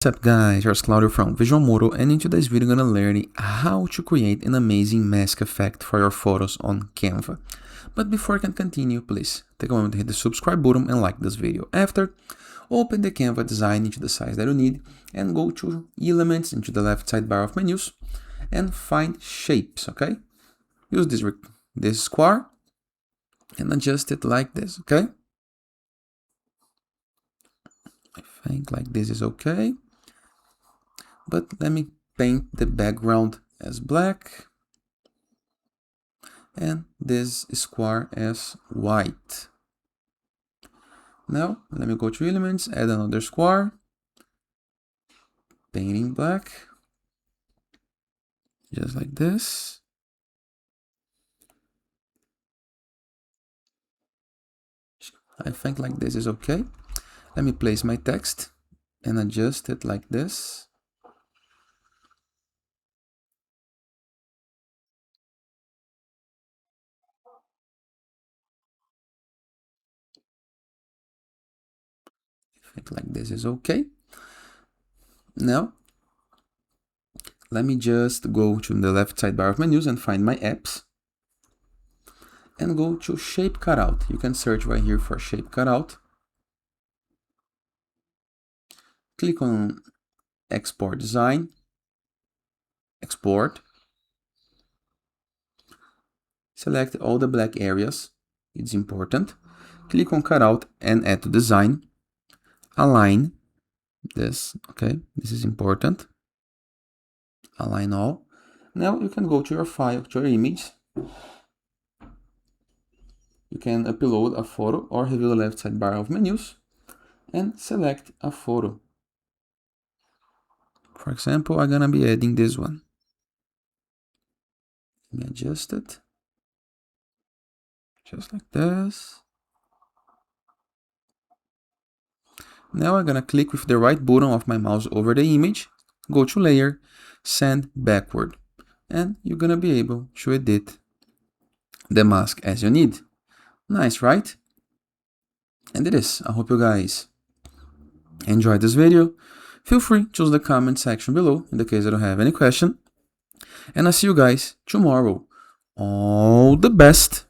What's up guys, here's Claudio from Visual Modo, and in today's video I'm gonna learn how to create an amazing mask effect for your photos on Canva. But before I can continue, please take a moment to hit the subscribe button and like this video. After, open the Canva design into the size that you need and go to Elements into the left sidebar of menus and find Shapes, okay? Use this square and adjust it like this, okay? I think like this is okay. But let me paint the background as black and this square as white. Now let me go to Elements, add another square, painting black, just like this. I think like this is okay. Let me place my text and adjust it like this. I think like this is okay. Now, let me just go to the left sidebar of menus and find my apps and go to Shape Cutout. You can search right here for Shape Cutout. Click on Export Design, Export. Select all the black areas, it's important. Click on Cutout and add to Design. Align this, okay, this is important. Align all. Now you can go to your file, to your image. You can upload a photo or review the left sidebar of menus and select a photo. For example, I'm gonna be adding this one. Let me adjust it. Just like this. Now I'm gonna click with the right button of my mouse over the image, go to Layer, Send Backward, and you're gonna be able to edit the mask as you need. Nice, right? And it is. I hope you guys enjoyed this video. Feel free to use the comment section below in the case I don't have any question. And I'll see you guys tomorrow. All the best!